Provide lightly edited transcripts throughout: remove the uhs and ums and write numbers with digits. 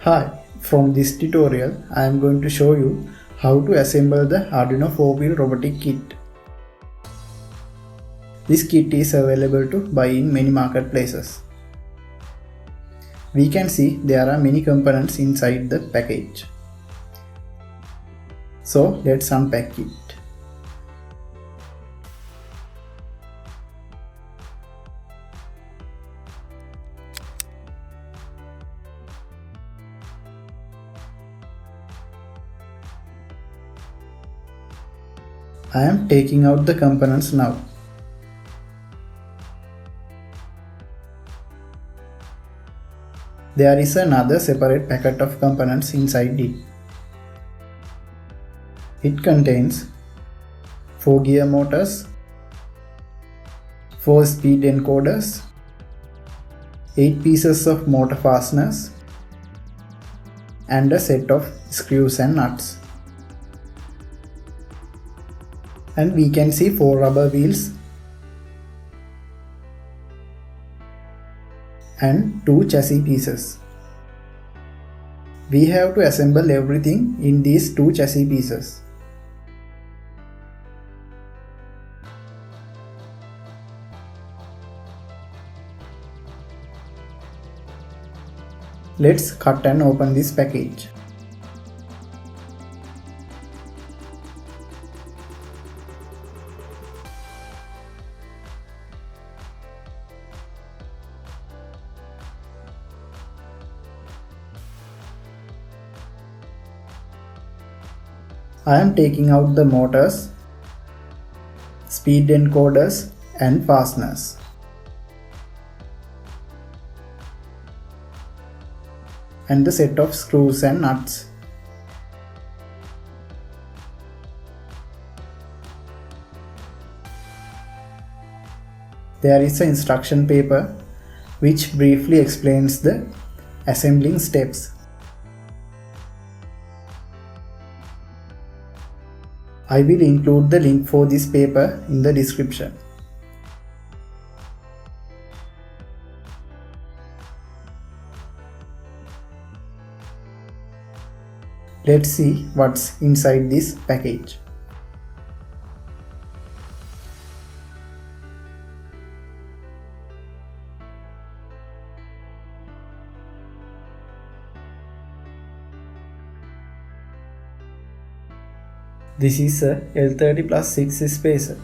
Hi, from this tutorial I am going to show you how to assemble the Arduino 4-wheel robotic kit. This kit is available to buy in many marketplaces. We can see there are many components inside the package. So let's unpack it. I am taking out the components now. There is another separate packet of components inside it. It contains 4 gear motors, 4 speed encoders, 8 pieces of motor fasteners, and a set of screws and nuts. And we can see 4 rubber wheels and 2 chassis pieces. We have to assemble everything in these 2 chassis pieces. Let's cut and open this package. I am taking out the motors, speed encoders and fasteners. And the set of screws and nuts. There is an instruction paper which briefly explains the assembling steps. I will include the link for this paper in the description. Let's see what's inside this package. This is a L30 plus 6 spacer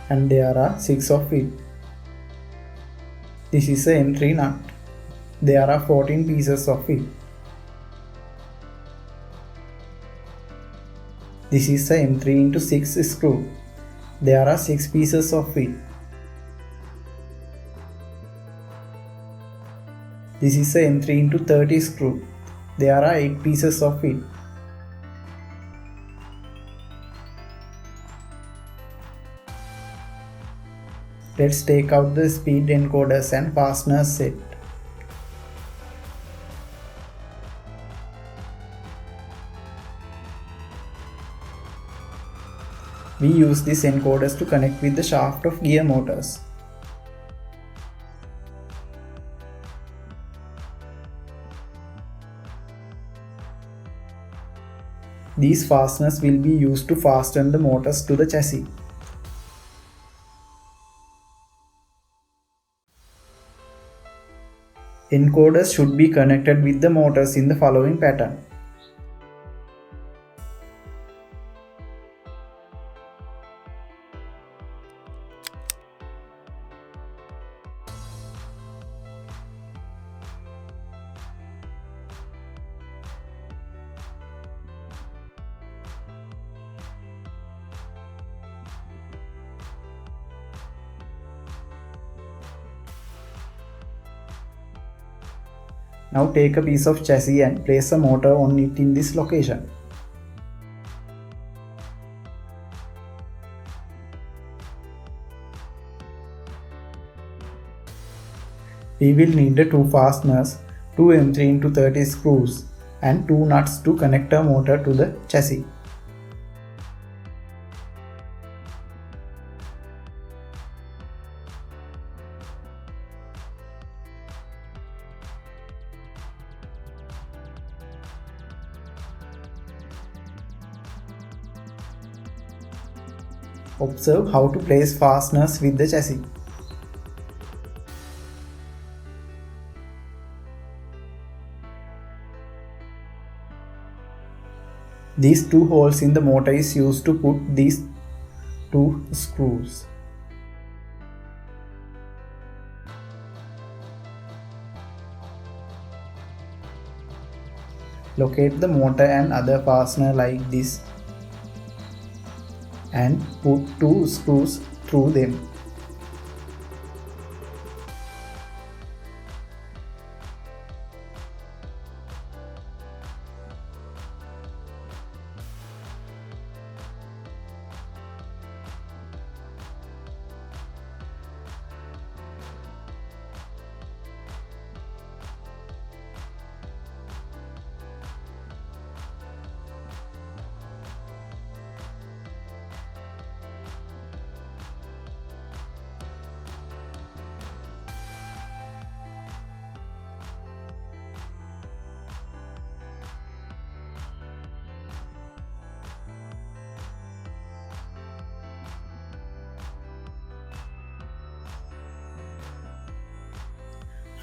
and there are 6 of it. This is a M3 nut. There are 14 pieces of it. This is a M3 x 6 screw. There are 6 pieces of it. This is a M3 x 30 screw. There are 8 pieces of it. Let's take out the speed encoders and fasteners set. We use these encoders to connect with the shaft of gear motors. These fasteners will be used to fasten the motors to the chassis. Encoders should be connected with the motors in the following pattern. Now take a piece of chassis and place a motor on it in this location. We will need the 2 fasteners, 2 M3 x 30 screws and 2 nuts to connect a motor to the chassis. Observe how to place fasteners with the chassis. These two holes in the motor is used to put these two screws. Locate the motor and other fastener like this and put two screws through them.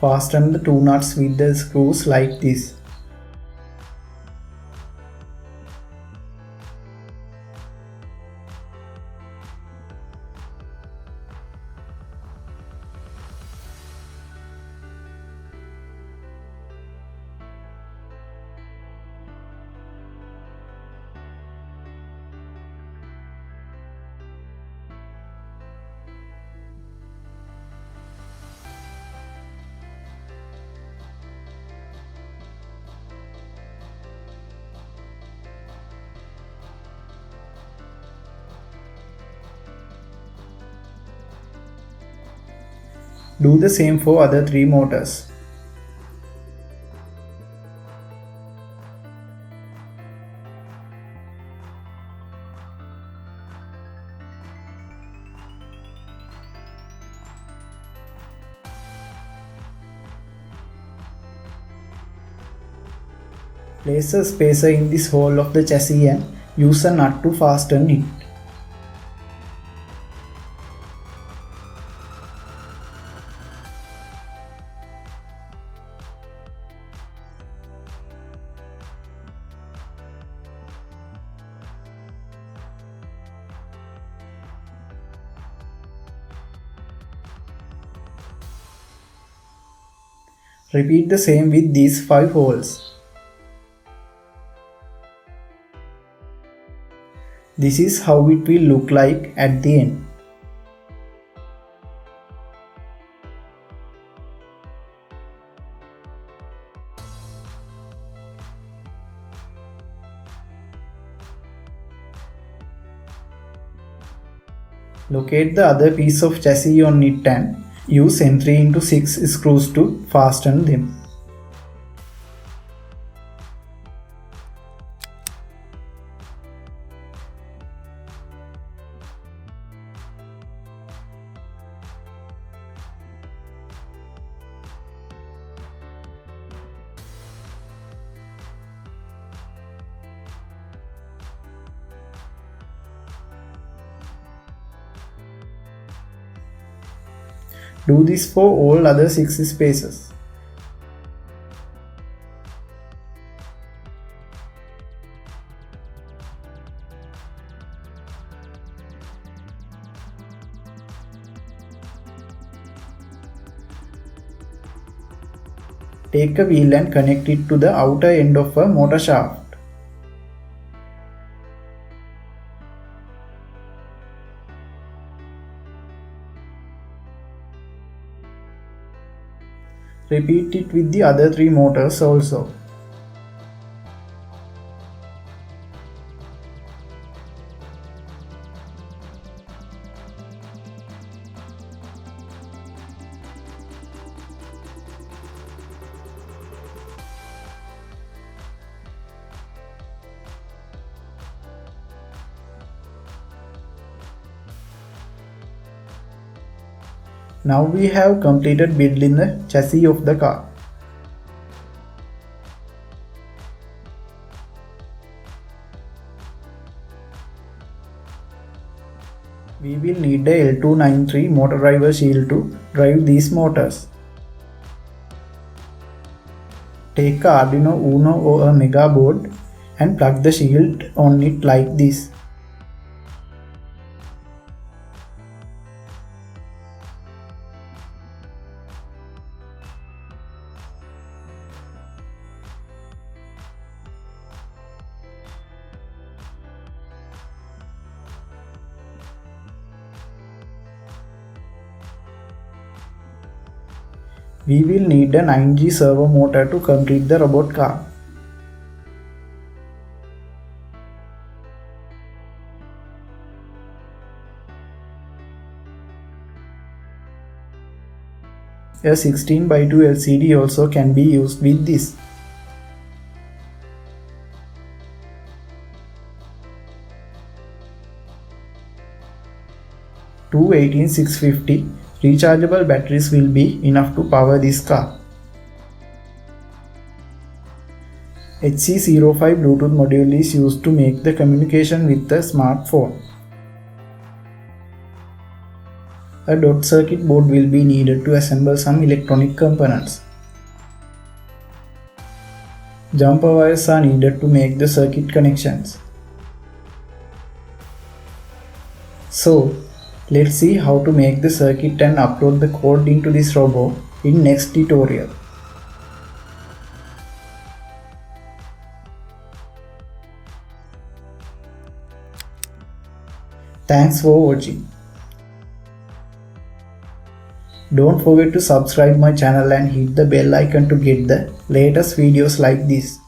Fasten the two nuts with the screws like this. Do the same for other three motors. Place a spacer in this hole of the chassis and use a nut to fasten it. Repeat the same with these 5 holes. This is how it will look like at the end. Locate the other piece of chassis on it and use M3x6 screws to fasten them. Do this for all other 6 spaces. Take a wheel and connect it to the outer end of a motor shaft. Repeat it with the other 3 motors also. Now we have completed building the chassis of the car. We will need a L293 motor driver shield to drive these motors. Take a Arduino Uno or a Mega board and plug the shield on it like this. We will need a 9G servo motor to complete the robot car. A 16:2 LCD also can be used with this. Two 18650 rechargeable batteries will be enough to power this car. HC05 Bluetooth module is used to make the communication with the smartphone. A dot circuit board will be needed to assemble some electronic components. Jumper wires are needed to make the circuit connections. So, let's see how to make the circuit and upload the code into this robot in next tutorial. Thanks for watching. Don't forget to subscribe my channel and hit the bell icon to get the latest videos like this.